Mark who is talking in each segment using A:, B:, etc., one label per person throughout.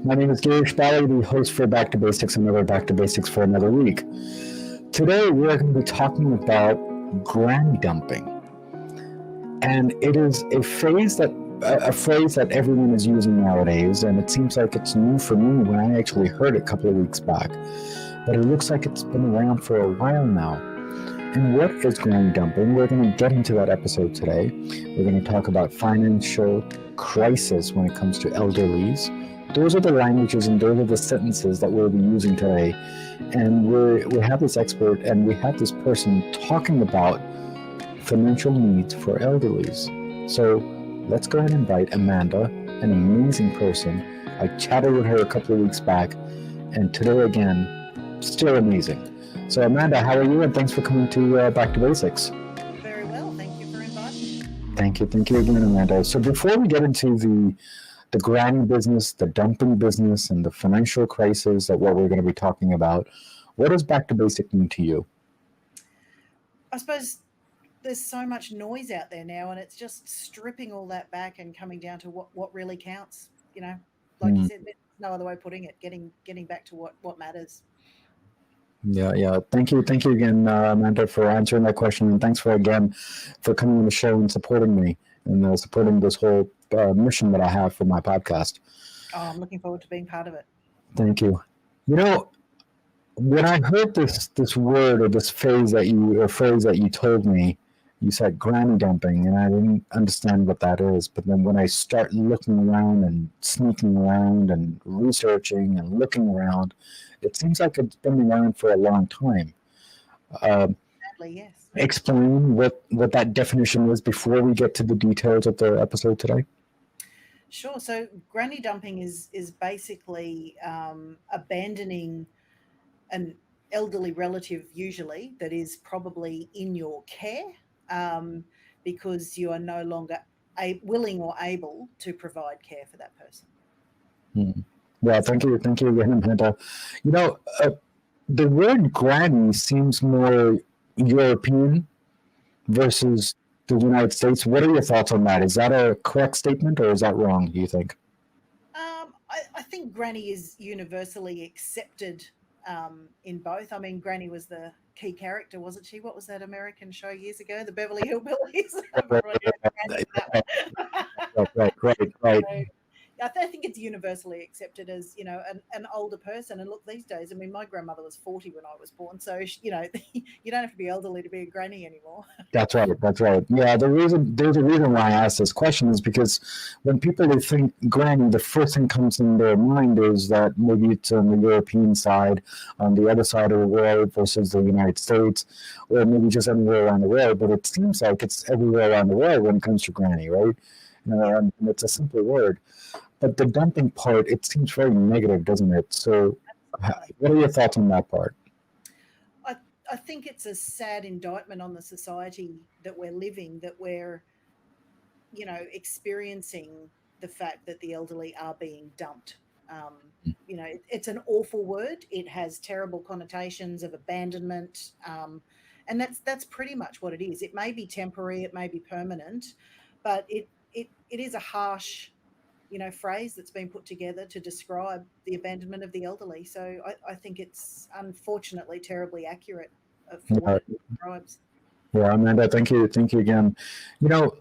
A: My name is Girish, the host for Back to Basics, another Back to Basics for another week. Today we are going to be talking about granny dumping. And it is a phrase that everyone is using nowadays, and it seems like it's new for me when I actually heard it a couple of weeks back. But it looks like it's been around for a while now. And what is granny dumping? We're going to get into that episode today. We're going to talk about financial crisis when it comes to elderlies. Those are the languages and those are the sentences that we'll be using today. And we have this expert and we have this person talking about financial needs for elderlies. So let's go ahead and invite Amanda, an amazing person. I chatted with her a couple of weeks back, and today again, still amazing. So Amanda, how are you? And thanks for coming to Back to Basics.
B: Very well. Thank you for inviting me.
A: Thank you again, Amanda. So before we get into the granny business, the dumping business, and the financial crisis that what we're going to be talking about, what does Back to Basic mean to you?
B: I suppose there's so much noise out there now, and it's just stripping all that back and coming down to what really counts. You know, like you said, there's no other way of putting it. Getting back to what matters.
A: Yeah. Thank you again, Amanda, for answering that question, and thanks for coming on the show and supporting me and supporting this whole mission that I have for my podcast.
B: Oh, I'm looking forward to being part of it.
A: Thank you. You know, when I heard this word or this phrase that you told me, you said granny dumping, and I didn't understand what that is. But then when I start looking around and sneaking around and researching and looking around, it seems like it's been around for a long time.
B: Sadly, yes.
A: Explain what that definition is before we get to the details of the episode today.
B: Sure. So granny dumping is basically abandoning an elderly relative, usually, that is probably in your care, because you are no longer willing or able to provide care for that person.
A: Well, thank you again, Amanda. You know, the word granny seems more European versus the United States. What are your thoughts on that? Is that a correct statement or is that wrong, do you think?
B: I think granny is universally accepted in both. I mean, Granny was the key character, wasn't she? What was that American show years ago? The Beverly Hillbillies.
A: Right.
B: I think it's universally accepted as, you know, an older person. And look, these days, I mean, my grandmother was 40 when I was born. So, you know, you don't have to be elderly to be a granny anymore.
A: That's right. Yeah, there's a reason why I asked this question is because when people think granny, the first thing comes in their mind is that maybe it's on the European side, on the other side of the world versus the United States, or maybe just anywhere around the world. But it seems like it's everywhere around the world when it comes to granny, right? And it's a simple word. But the dumping part, it seems very negative, doesn't it? So what are your thoughts on that part?
B: I think it's a sad indictment on the society that we're living, that we're, you know, experiencing the fact that the elderly are being dumped. You know, it's an awful word. It has terrible connotations of abandonment. And that's pretty much what it is. It may be temporary, it may be permanent, but it is a harsh, you know, phrase that's been put together to describe the abandonment of the elderly. So I think it's unfortunately terribly accurate for what it describes.
A: Yeah, Amanda, thank you again. You know,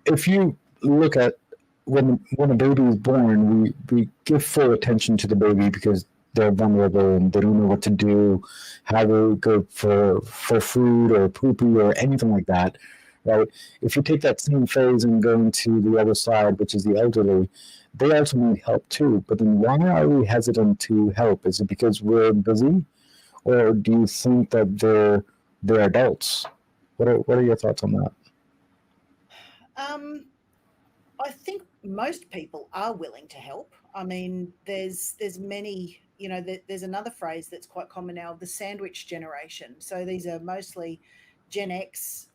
A: if you look at when a baby is born, we give full attention to the baby because they're vulnerable and they don't know what to do, how to go for food or poopy or anything like that. Right? If you take that same phase and go into the other side, which is the elderly, they also need help too. But then why are we hesitant to help? Is it because we're busy? Or do you think that they're adults? What are your thoughts on that?
B: I think most people are willing to help. I mean, there's many, you know, there's another phrase that's quite common now, the sandwich generation. So these are mostly Gen X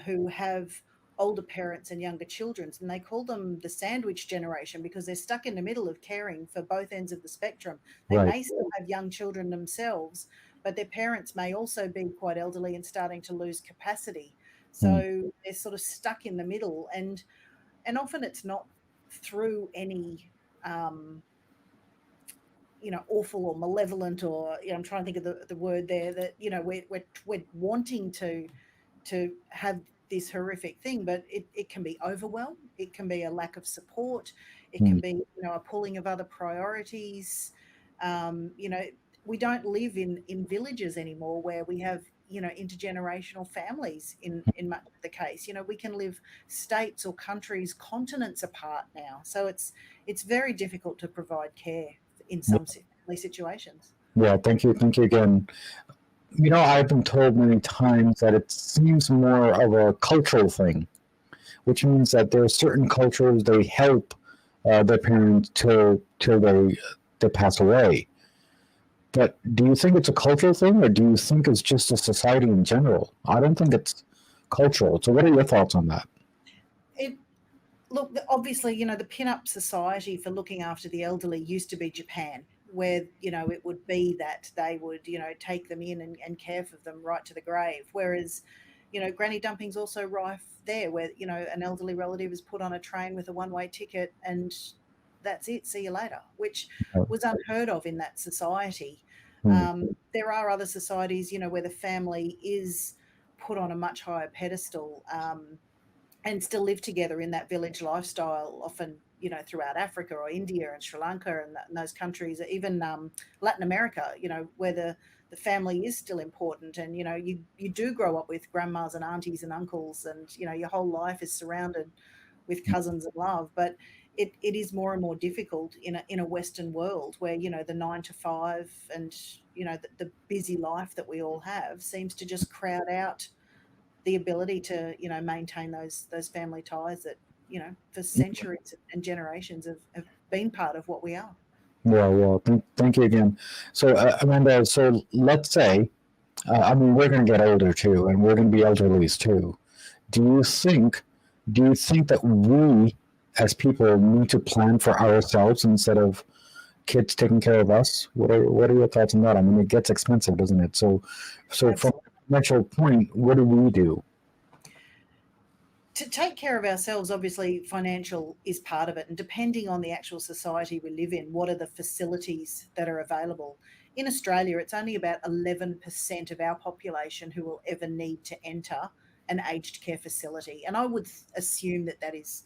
B: who have older parents and younger children, and they call them the sandwich generation because they're stuck in the middle of caring for both ends of the spectrum. They may still have young children themselves, but their parents may also be quite elderly and starting to lose capacity. So they're sort of stuck in the middle, and often it's not through any awful or malevolent, or I'm trying to think of the word there, that we're wanting to have this horrific thing, but it can be overwhelm, it can be a lack of support, it can be a pulling of other priorities. You know, we don't live in villages anymore where we have intergenerational families in much of the case. We can live states or countries, continents apart now, so it's very difficult to provide care in some situations.
A: Yeah, thank you again. I've been told many times that it seems more of a cultural thing, which means that there are certain cultures they help their parents till they pass away. But do you think it's a cultural thing, or do you think it's just a society in general? I don't think it's cultural. So, what are your thoughts on that?
B: Look, obviously, the pin-up society for looking after the elderly used to be Japan, where, it would be that they would, take them in and care for them right to the grave. Whereas, granny dumping's also rife there, where, an elderly relative is put on a train with a one-way ticket and that's it, see you later, which was unheard of in that society. There are other societies, where the family is put on a much higher pedestal, and still live together in that village lifestyle, often, throughout Africa or India and Sri Lanka and those countries, even Latin America, where the family is still important. And, you do grow up with grandmas and aunties and uncles, and, your whole life is surrounded with cousins and love. But it is more and more difficult in a Western world where, the 9 to 5 and, the busy life that we all have seems to just crowd out the ability to maintain those family ties that for centuries and generations have been part of what we are.
A: Well, thank you again. So, Amanda, so let's say, we're going to get older too, and we're going to be elderlies too. Do you think that we, as people, need to plan for ourselves instead of kids taking care of us? What are your thoughts on that? It gets expensive, doesn't it? So from an actual point, what do we do?
B: To take care of ourselves, obviously, financial is part of it. And depending on the actual society we live in, what are the facilities that are available? In Australia, it's only about 11% of our population who will ever need to enter an aged care facility. And I would assume that is,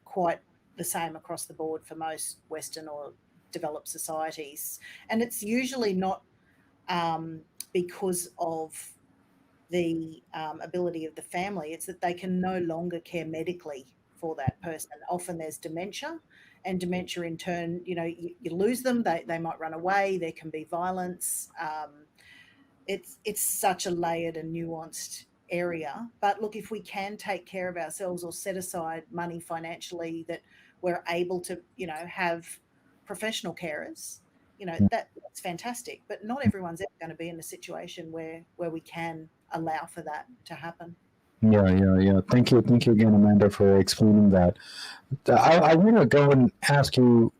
B: quite the same across the board for most Western or developed societies. And it's usually not because of the ability of the family. It's that they can no longer care medically for that person. Often there's dementia, and dementia in turn, you lose them, they might run away, there can be violence. It's such a layered and nuanced area. But look, if we can take care of ourselves or set aside money financially that we're able to, have professional carers, that's fantastic. But not everyone's ever going to be in a situation where we can allow for that to happen.
A: Yeah. Thank you again, Amanda, for explaining that. I want to go and ask you.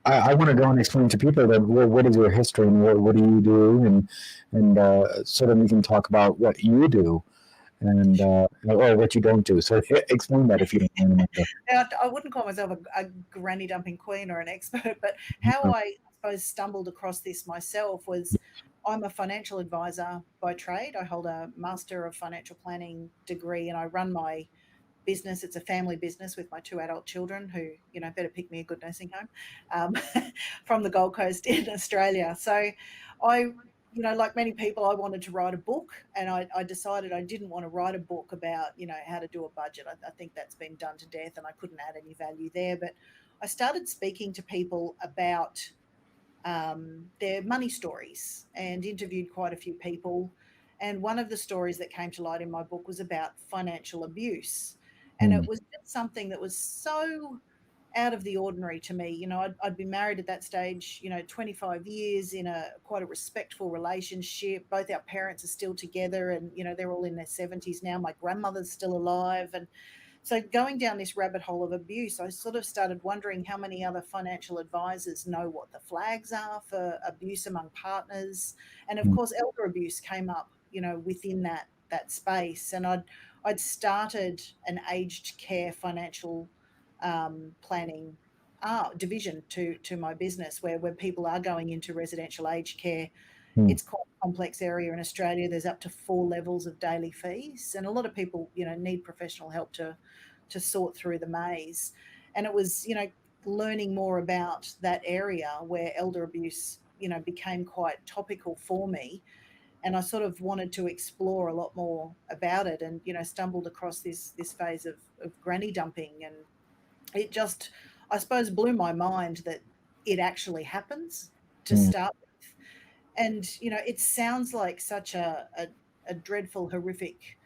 A: I want to go and explain to people that what is your history and what do you do, and so that we can talk about what you do and or what you don't do. So explain that if you don't mind.
B: Now, I wouldn't call myself a granny dumping queen or an expert, but how I suppose stumbled across this myself was, I'm a financial advisor by trade. I hold a Master of Financial Planning degree, and I run my business. It's a family business with my 2 adult children who, better pick me a good nursing home from the Gold Coast in Australia. So I, like many people, I wanted to write a book, and I decided I didn't want to write a book about, how to do a budget. I think that's been done to death and I couldn't add any value there. But I started speaking to people about their money stories and interviewed quite a few people. And one of the stories that came to light in my book was about financial abuse. And it was just something that was so out of the ordinary to me. I'd been married at that stage, 25 years in quite a respectful relationship. Both our parents are still together, and, they're all in their 70s now. My grandmother's still alive. And so going down this rabbit hole of abuse, I sort of started wondering how many other financial advisors know what the flags are for abuse among partners. And of course, elder abuse came up, within that space. And I'd started an aged care financial planning division to my business where people are going into residential aged care.
A: Hmm.
B: It's quite a complex area in Australia. There's up to 4 levels of daily fees, and a lot of people, need professional help to sort through the maze. And it was, learning more about that area where elder abuse, became quite topical for me. And I sort of wanted to explore a lot more about it, and stumbled across this phase of granny dumping, and it just, I suppose, blew my mind that it actually happens to
A: Hmm.
B: start with. And it sounds like such a dreadful, horrific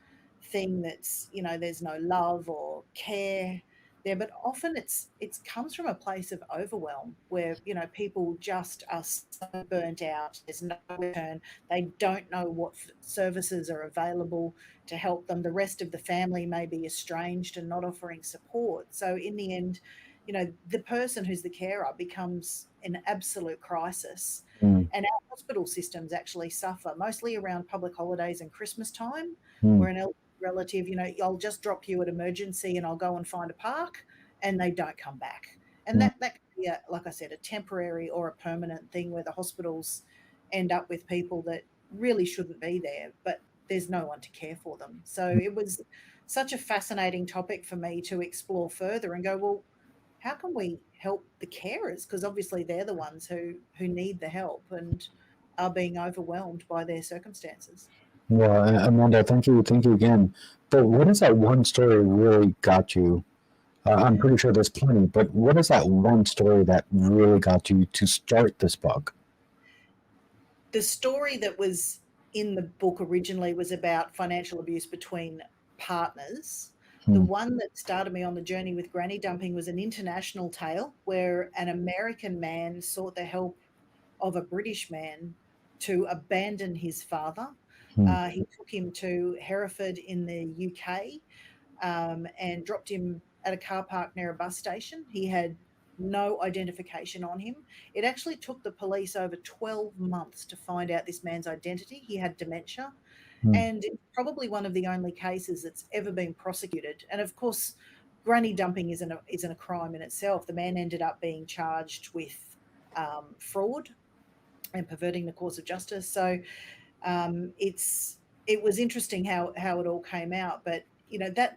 B: thing that's, there's no love or care there, but often it comes from a place of overwhelm where people just are so burnt out. There's no return. They don't know what services are available to help them. The rest of the family may be estranged and not offering support. So in the end, the person who's the carer becomes an absolute crisis.
A: Hmm.
B: And our hospital systems actually suffer mostly around public holidays and Christmas time,
A: Hmm.
B: where an elderly relative, I'll just drop you at emergency and I'll go and find a park, and they don't come back. And
A: Hmm.
B: that can be, like I said, a temporary or a permanent thing where the hospitals end up with people that really shouldn't be there, but there's no one to care for them. So it was such a fascinating topic for me to explore further and go, well, how can we help the carers? Because obviously they're the ones who need the help and are being overwhelmed by their circumstances.
A: Well, Amanda, thank you again. But what is that one story really got you? I'm pretty sure there's plenty, but what is that one story that really got you to start this book?
B: The story that was in the book originally was about financial abuse between partners. The
A: Hmm.
B: one that started me on the journey with granny dumping was an international tale where an American man sought the help of a British man to abandon his father.
A: Hmm.
B: He took him to Hereford in the UK, and dropped him at a car park near a bus station. He had no identification on him. It actually took the police over 12 months to find out this man's identity. He had dementia,
A: Hmm.
B: and it's probably one of the only cases that's ever been prosecuted. And of course, granny dumping isn't a crime in itself. The man ended up being charged with fraud and perverting the course of justice. So it was interesting how it all came out, but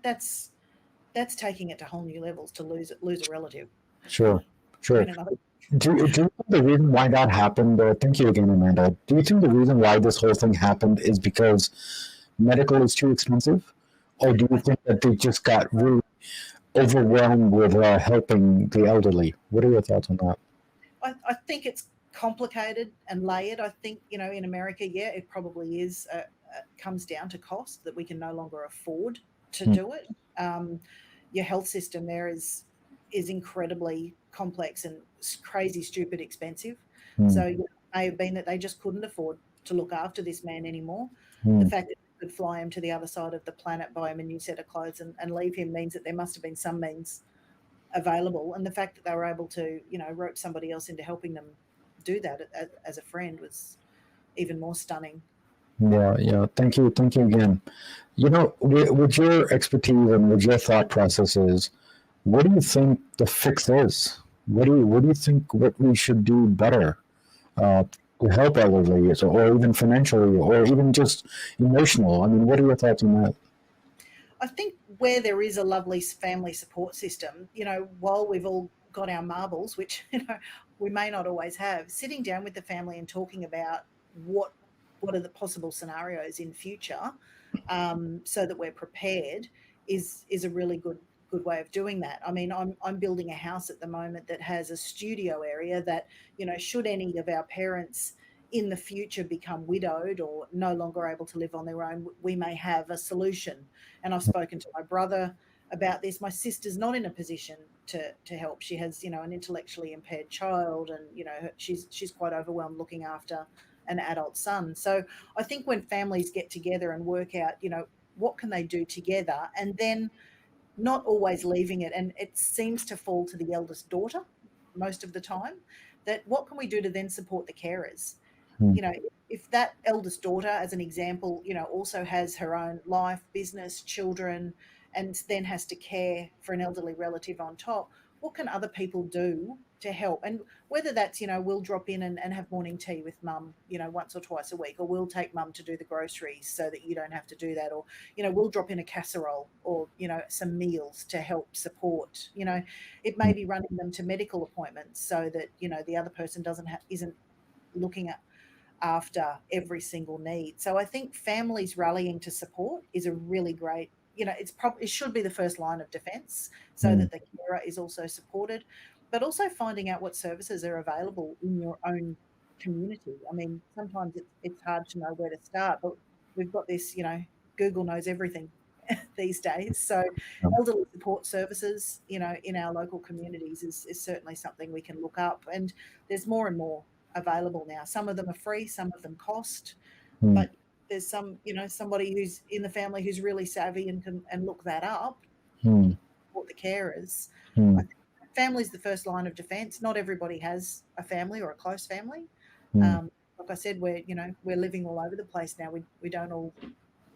B: that's taking it to whole new levels to lose a relative
A: Sure,
B: in
A: sure.
B: another.
A: Do you think the reason why that happened? Thank you again, Amanda. Do you think the reason why this whole thing happened is because medical is too expensive, or do you
B: I,
A: think that they just got really overwhelmed with helping the elderly? What are your thoughts on that?
B: I think it's complicated and layered. I think in America, yeah, it probably is. Comes down to cost that we can no longer afford to
A: Hmm.
B: do it. Your health system there is incredibly complex and crazy, stupid, expensive.
A: Hmm.
B: So it may have been that they just couldn't afford to look after this man anymore. The
A: Hmm.
B: fact that they could fly him to the other side of the planet, buy him a new set of clothes, and leave him means that there must have been some means available. And the fact that they were able to, rope somebody else into helping them do that as a friend was even more stunning.
A: Yeah, yeah. Thank you again. With your expertise and with your thought processes, what do you think the fix is? What do you think what we should do better uh, to help elderly, or even financially, or even just emotional? I mean, what are your thoughts on that?
B: I think where there is a lovely family support system, while we've all got our marbles, which we may not always have, sitting down with the family and talking about what are the possible scenarios in future, so that we're prepared is a really good way of doing that. I mean, I'm building a house at the moment that has a studio area that, should any of our parents in the future become widowed or no longer able to live on their own, we may have a solution. And I've spoken to my brother about this. My sister's not in a position to help. She has, an intellectually impaired child, and she's quite overwhelmed looking after an adult son. So I think when families get together and work out, what can they do together, and then not always leaving it, and it seems to fall to the eldest daughter most of the time, that what can we do to then support the carers?
A: Hmm.
B: If that eldest daughter, as an example, also has her own life, business, children, and then has to care for an elderly relative on top, what can other people do to help? And whether that's, we'll drop in and have morning tea with mum, once or twice a week, or we'll take mum to do the groceries so that you don't have to do that, or, we'll drop in a casserole or, some meals to help support, it may be running them to medical appointments so that, the other person isn't looking after every single need. So I think families rallying to support is a really great, it should be the first line of defence so that the carer is also supported, but also finding out what services are available in your own community. I mean, sometimes it's hard to know where to start, but we've got this, Google knows everything these days. So elderly support services, in our local communities is certainly something we can look up. And there's more and more available now. Some of them are free, some of them cost, but there's somebody who's in the family who's really savvy and can look that up, support the carers. I think family's the first line of defence. Not everybody has a family or a close family. Like I said, we're living all over the place now. We don't all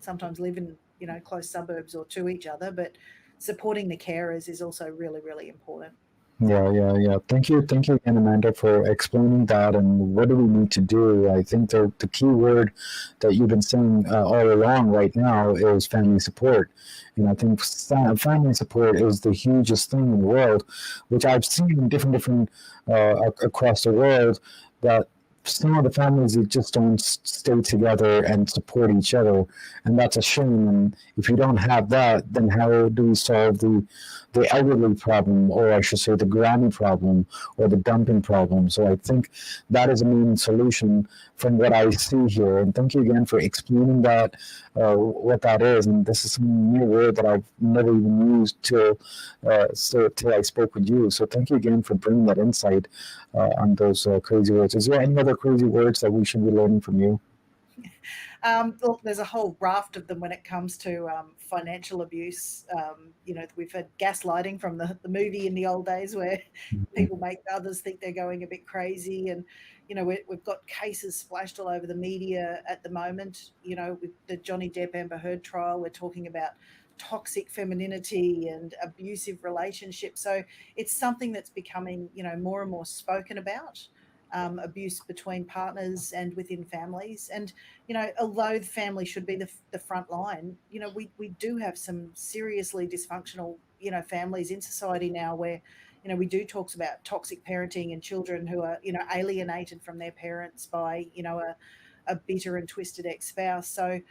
B: sometimes live in close suburbs or to each other, but supporting the carers is also really, really important.
A: Yeah. Thank you again, Amanda, for explaining that and what do we need to do. I think the key word that you've been saying all along right now is family support. And I think family support is the hugest thing in the world, which I've seen in different across the world, that some of the families that just don't stay together and support each other, and that's a shame. And if you don't have that, then how do we solve the elderly problem, or I should say the granny problem, or the dumping problem? So I think that is a main solution from what I see here. And thank you again for explaining that, what that is. And this is some new word that I've never even used till I spoke with you. So thank you again for bringing that insight on those crazy words. Is there any other crazy words that we should be learning from you?
B: Look, there's a whole raft of them when it comes to financial abuse. We've had gaslighting from the movie in the old days where people make others think they're going a bit crazy. And, we've got cases splashed all over the media at the moment. With the Johnny Depp Amber Heard trial, we're talking about toxic femininity and abusive relationships. So it's something that's becoming, more and more spoken about. Abuse between partners and within families. And, although the family should be the front line, we do have some seriously dysfunctional, families in society now where, we do talk about toxic parenting and children who are, alienated from their parents by, a bitter and twisted ex-spouse. So,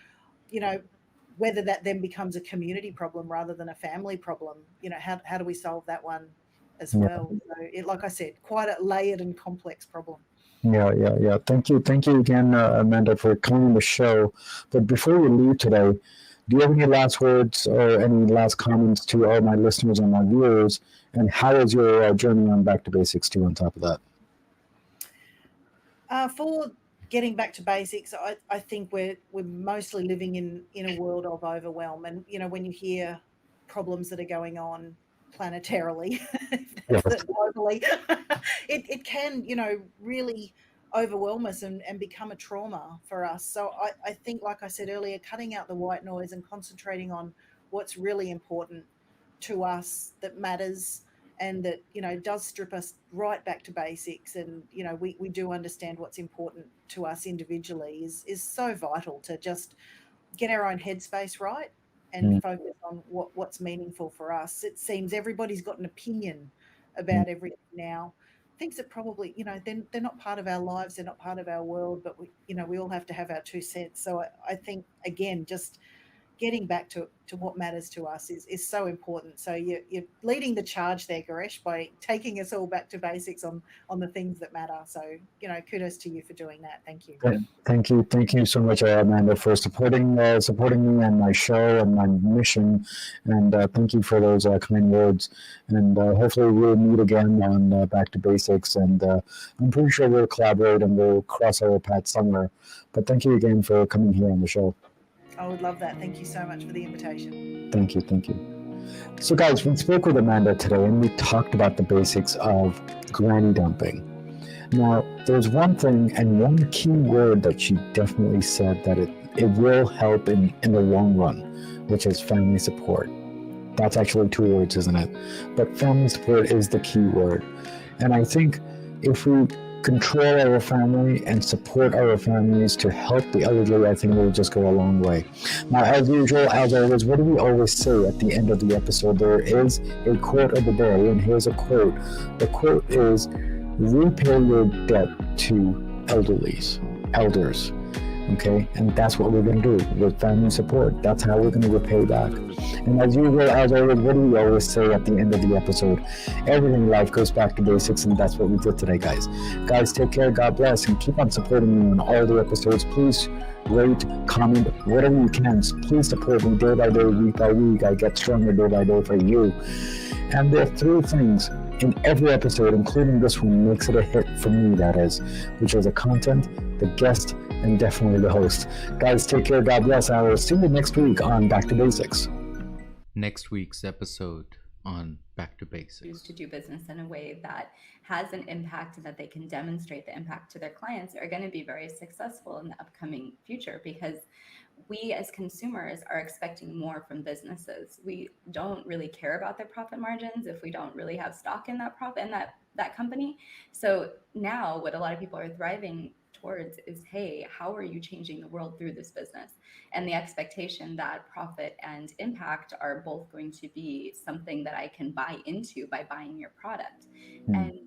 B: whether that then becomes a community problem rather than a family problem, how do we solve that one as well? So like I said, quite a layered and complex problem.
A: Yeah. Thank you again, Amanda, for coming on the show. But before we leave today, do you have any last words or any last comments to all my listeners and my viewers? And how is your journey on Back to Basics too, on top of
B: that? For getting back to basics, I think we're mostly living in a world of overwhelm. And, when you hear problems that are going on planetarily, globally, it can, really overwhelm us and become a trauma for us. So I think, like I said earlier, cutting out the white noise and concentrating on what's really important to us, that matters, and that, does strip us right back to basics. And, we do understand what's important to us individually is so vital to just get our own headspace right and focus on what's meaningful for us. It seems everybody's got an opinion about everything now. Things that probably, they're not part of our lives, they're not part of our world, but we all have to have our 2 cents. So I think, again, just getting back to what matters to us is so important. So you're leading the charge there, Girish, by taking us all back to basics on the things that matter. So, kudos to you for doing that. Thank you.
A: Thank you so much, Amanda, for supporting me and my show and my mission. And thank you for those kind words. And hopefully we'll meet again on Back to Basics. And I'm pretty sure we'll collaborate and we'll cross our paths somewhere. But thank you again for coming here on the show.
B: I would love that. Thank you so much for the invitation.
A: Thank you. So guys, we spoke with Amanda today and we talked about the basics of granny dumping. Now, there's one thing and one key word that she definitely said that it will help in the long run, which is family support. That's actually two words, isn't it? But family support is the key word. And I think if we control our family and support our families to help the elderly, I think we'll just go a long way. Now, as usual, as always, what do we always say at the end of the episode? There is a quote of the day, and here's a quote. The quote is, repay your debt to elders. Okay, and that's what we're going to do with family support. That's how we're going to repay back. And as usual, as always, what do we always say at the end of the episode? Everything in life goes back to basics, and that's what we did today, guys. Guys, take care, God bless, and keep on supporting me on all the episodes. Please rate, comment, whatever you can. Please support me day by day, week by week. I get stronger day by day for you. And there are three things in every episode, including this one, makes it a hit for me, that is, which is the content, the guest, and definitely the host. Guys, take care, God bless. I will see you next week on Back to Basics.
C: Next week's episode on Back to Basics.
D: To do business in a way that has an impact and that they can demonstrate the impact to their clients are going to be very successful in the upcoming future, because we as consumers are expecting more from businesses. We don't really care about their profit margins if we don't really have stock in that profit in that company. So now what a lot of people are thriving towards is, hey, how are you changing the world through this business? And the expectation that profit and impact are both going to be something that I can buy into by buying your product. And